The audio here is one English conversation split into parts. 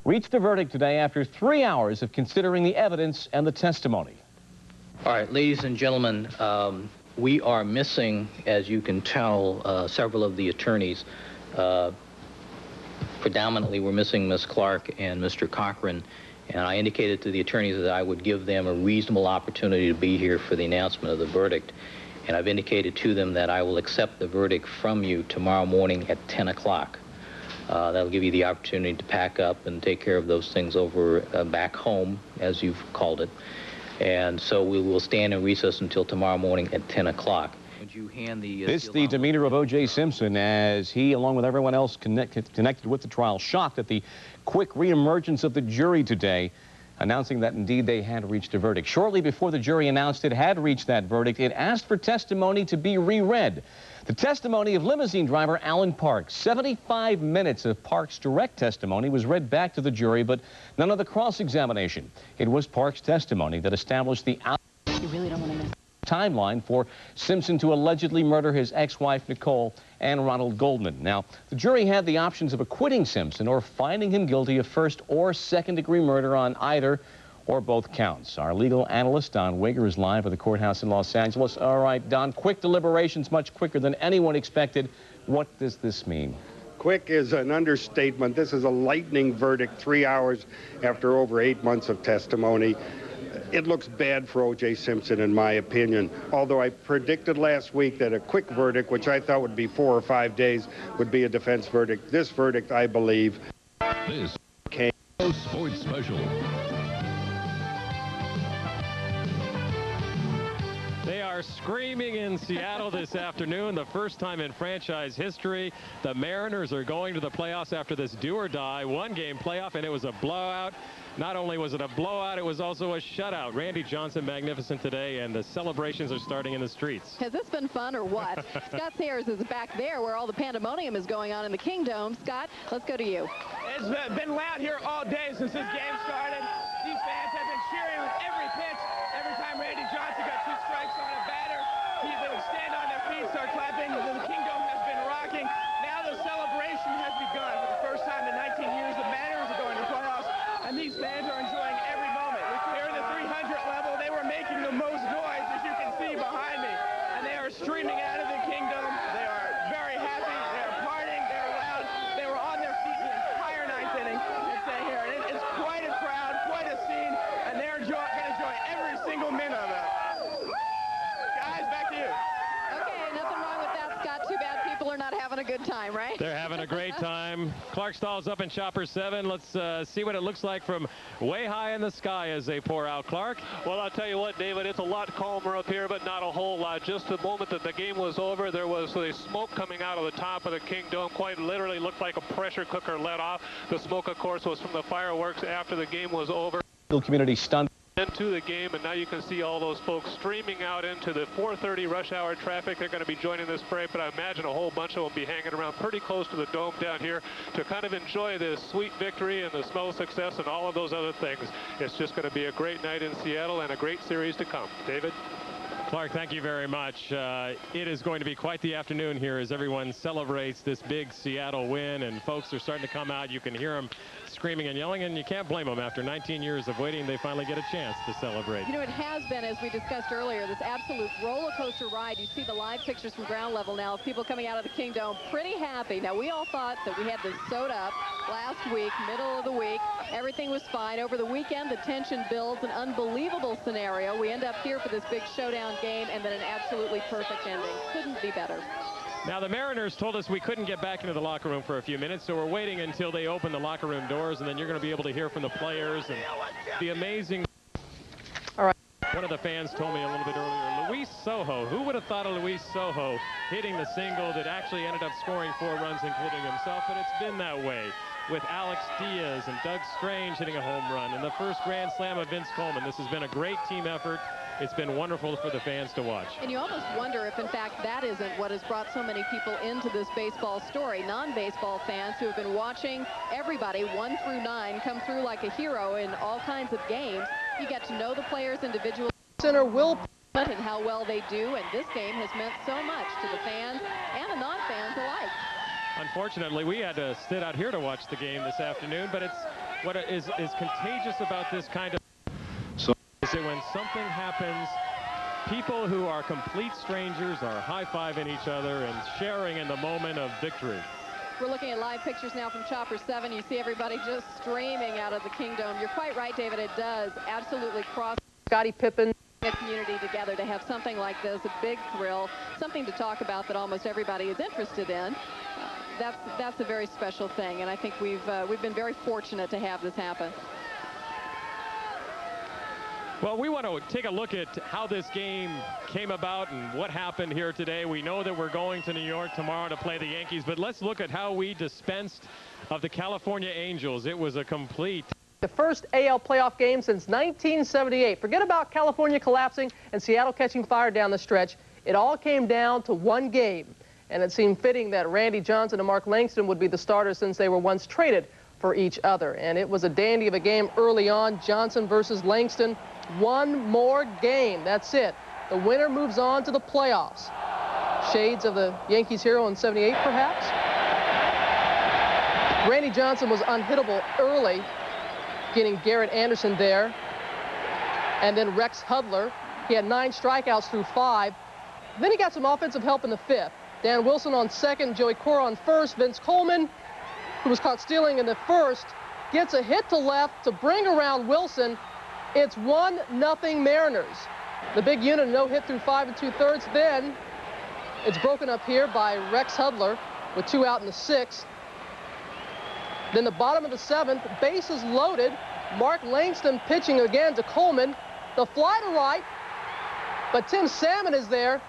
reached a verdict today after 3 hours of considering the evidence and the testimony. All right, ladies and gentlemen, we are missing, as you can tell, several of the attorneys. Predominantly, we're missing Ms. Clark and Mr. Cochran, and I indicated to the attorneys that I would give them a reasonable opportunity to be here for the announcement of the verdict. And I've indicated to them that I will accept the verdict from you tomorrow morning at 10 o'clock. That'll give you the opportunity to pack up and take care of those things over back home, as you've called it. And so we will stand in recess until tomorrow morning at 10 o'clock. Would you hand the... This the demeanor of O.J. Simpson as he, along with everyone else connected with the trial, shocked at the quick reemergence of the jury today, announcing that indeed they had reached a verdict. Shortly before the jury announced it had reached that verdict, it asked for testimony to be reread. The testimony of limousine driver Alan Parks. 75 minutes of Parks' direct testimony was read back to the jury, but none of the cross-examination. It was Parks' testimony that established the You really don't want to miss timeline for Simpson to allegedly murder his ex-wife Nicole and Ronald Goldman. Now, the jury had the options of acquitting Simpson or finding him guilty of first or second-degree murder on either or both counts. Our legal analyst, Don Wager, is live at the courthouse in Los Angeles. All right, Don, quick deliberations, much quicker than anyone expected. What does this mean? Quick is an understatement. This is a lightning verdict 3 hours after over 8 months of testimony. It looks bad for O.J. Simpson, in my opinion. Although I predicted last week that a quick verdict, which I thought would be 4 or 5 days, would be a defense verdict. This verdict, I believe, This came. Sports Special. They are screaming in Seattle this afternoon. The first time in franchise history. The Mariners are going to the playoffs after this do-or-die one-game playoff, and it was a blowout. Not only was it a blowout, it was also a shutout. Randy Johnson magnificent today, and the celebrations are starting in the streets. Has this been fun or what? Scott Sayers is back there where all the pandemonium is going on in the Kingdome. Scott, let's go to you. It's been loud here all day since this game started. These fans have been cheering with every pitch. Every time Randy Johnson got 2 strikes on a batter, they would stand on their feet, start clapping. The Kingdome has been rocking. Now the celebration has begun. For the first time in 19 years, the Mariners are going to the playoffs, and these fans are enjoying every moment. Here in the 300 level, they were making the most noise, as you can see behind me, and they are streaming out of the Kingdome. They are very happy. They are partying. They are loud. They were on their feet the entire 9th inning and staying here. And it's quite a crowd, quite a scene, and they're going to enjoy every single minute of it. Guys, back to you. Okay, nothing wrong with that, Scott. Too bad people are not having a good time, right? They're having a great time. Clark Stahl's up in Chopper 7. Let's see what it looks like from way high in the sky as they pour out. Clark? Well, I'll tell you what, David, it's a lot calmer up here, but not a whole lot. Just the moment that the game was over, there was the smoke coming out of the top of the Kingdome. Quite literally looked like a pressure cooker let off. The smoke, of course, was from the fireworks after the game was over. The community stunned Into the game, and now you can see all those folks streaming out into the 4:30 rush hour traffic. They're going to be joining this parade, but I imagine a whole bunch of them will be hanging around pretty close to the dome down here to kind of enjoy this sweet victory and the smell of success and all of those other things. It's just going to be a great night in Seattle and a great series to come. David? Clark, thank you very much. It is going to be quite the afternoon here as everyone celebrates this big Seattle win, and folks are starting to come out. You can hear them screaming and yelling, and you can't blame them. After 19 years of waiting, they finally get a chance to celebrate. You know, it has been, as we discussed earlier, this absolute roller coaster ride. You see the live pictures from ground level now of people coming out of the Kingdome pretty happy. Now, we all thought that we had this sewed up last week, middle of the week. Everything was fine. Over the weekend, the tension builds, an unbelievable scenario. We end up here for this big showdown game, and then an absolutely perfect ending. Couldn't be better. Now, the Mariners told us we couldn't get back into the locker room for a few minutes, so we're waiting until they open the locker room doors, and then you're going to be able to hear from the players and the amazing... All right. One of the fans told me a little bit earlier, Luis Sojo. Who would have thought of Luis Sojo hitting the single that actually ended up scoring 4 runs, including himself? But it's been that way with Alex Diaz and Doug Strange hitting a home run, and the first Grand Slam of Vince Coleman. This has been a great team effort. It's been wonderful for the fans to watch. And you almost wonder if, in fact, that isn't what has brought so many people into this baseball story. Non-baseball fans who have been watching everybody 1 through 9 come through like a hero in all kinds of games. You get to know the players individually. Center will and how well they do, and this game has meant so much to the fans and the non-fans alike. Unfortunately, we had to sit out here to watch the game this afternoon, but it's what is contagious about this kind of is that when something happens, people who are complete strangers are high-fiving each other and sharing in the moment of victory. We're looking at live pictures now from Chopper 7. You see everybody just streaming out of the Kingdome. You're quite right, David. It does absolutely cross Scottie Pippen the community together to have something like this, a big thrill, something to talk about that almost everybody is interested in. That's a very special thing, and I think we've been very fortunate to have this happen. Well, we want to take a look at how this game came about and what happened here today. We know that we're going to New York tomorrow to play the Yankees, but let's look at how we dispensed of the California Angels. It was a complete... The first AL playoff game since 1978. Forget about California collapsing and Seattle catching fire down the stretch. It all came down to one game, and it seemed fitting that Randy Johnson and Mark Langston would be the starters since they were once traded for each other. And it was a dandy of a game early on, Johnson versus Langston. One more game, that's it. The winner moves on to the playoffs. Shades of the Yankees hero in '78, perhaps? Randy Johnson was unhittable early, getting Garrett Anderson there. And then Rex Hudler. He had 9 strikeouts through 5. Then he got some offensive help in the 5th. Dan Wilson on second, Joey Cora on first. Vince Coleman, who was caught stealing in the first, gets a hit to left to bring around Wilson. It's 1-0 Mariners. The big unit, no hit through 5 2/3. Then it's broken up here by Rex Hudler with 2 out in the 6th. Then the bottom of the 7th, bases loaded. Mark Langston pitching again to Coleman. The fly to right, but Tim Salmon is there.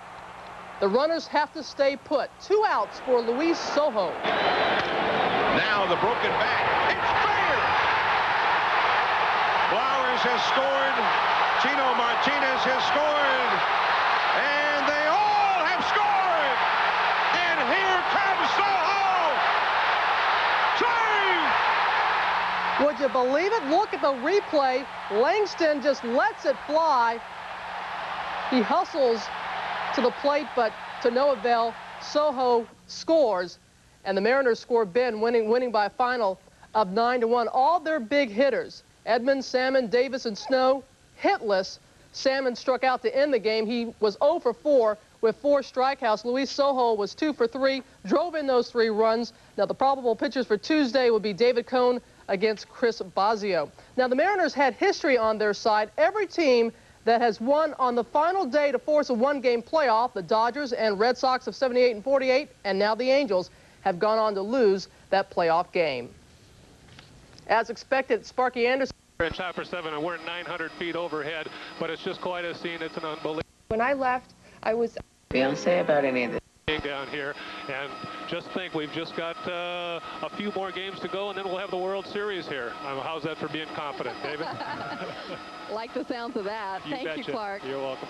The runners have to stay put. 2 outs for Luis Sojo. Now the broken bat. It's fair! Flowers has scored. Chino Martinez has scored. And they all have scored! And here comes Sojo! Save! Would you believe it? Look at the replay. Langston just lets it fly. He hustles to the plate, but to no avail. Sojo scores, and the Mariners score Ben, winning by a final of 9-1. All their big hitters, Edmonds, Salmon, Davis, and Snow, hitless. Salmon struck out to end the game. He was 0 for 4 with 4 strikeouts. Luis Sojo was 2 for 3, drove in those 3 runs. Now, the probable pitchers for Tuesday would be David Cone against Chris Bosio. Now, the Mariners had history on their side. Every team that has won on the final day to force a 1-game playoff, the Dodgers and Red Sox of '78 and '48, and now the Angels, have gone on to lose that playoff game. As expected, Sparky Anderson. In Chopper 7, and we're 900 feet overhead, but it's just quite a scene. It's an unbelievable. When I left, I was... We don't say about any of this. Down here, and just think we've just got a few more games to go, and then we'll have the World Series here. How's that for being confident, David? Like the sounds of that. Thank you, Clark. You're welcome.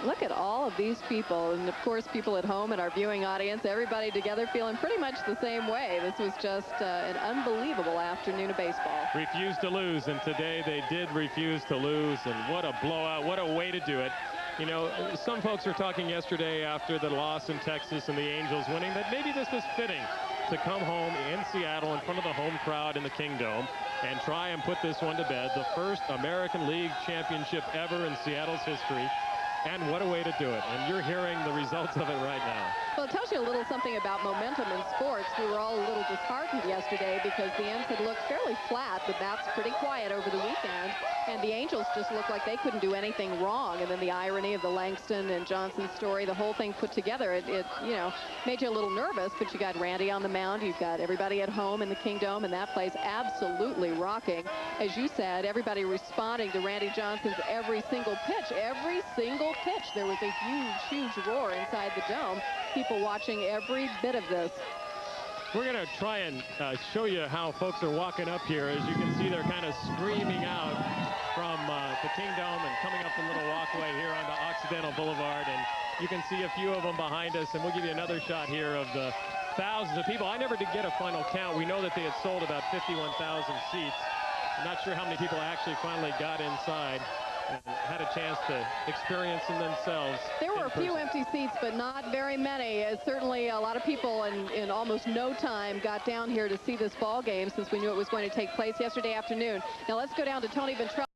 Look at all of these people, and of course people at home and our viewing audience, everybody together feeling pretty much the same way. This was just an unbelievable afternoon of baseball. Refused to lose, and today they did refuse to lose, and what a blowout, what a way to do it. You know, some folks were talking yesterday after the loss in Texas and the Angels winning that maybe this was fitting to come home in Seattle in front of the home crowd in the Kingdome and try and put this one to bed. The first American League championship ever in Seattle's history. And what a way to do it. And you're hearing the results of it right now. Well, it tells you a little something about momentum in sports. We were all a little disheartened yesterday because the ends had looked fairly flat. The bats pretty quiet over the weekend. And the Angels just looked like they couldn't do anything wrong. And then the irony of the Langston and Johnson story, the whole thing put together, it you know, made you a little nervous. But you got Randy on the mound. You've got everybody at home in the Kingdome. And that place absolutely rocking. As you said, everybody responding to Randy Johnson's every single pitch. Every single pitch. There was a huge, huge roar inside the dome. People watching every bit of this. We're going to try and show you how folks are walking up here. As you can see, they're kind of streaming out from the Kingdome and coming up the little walkway here onto Occidental Boulevard. And you can see a few of them behind us. And we'll give you another shot here of the thousands of people. I never did get a final count. We know that they had sold about 51,000 seats. I'm not sure how many people actually finally got inside. and had a chance to experience them themselves. There were a few empty seats, but not very many. Certainly a lot of people in almost no time got down here to see this ball game since we knew it was going to take place yesterday afternoon. Now let's go down to Tony Ventrell.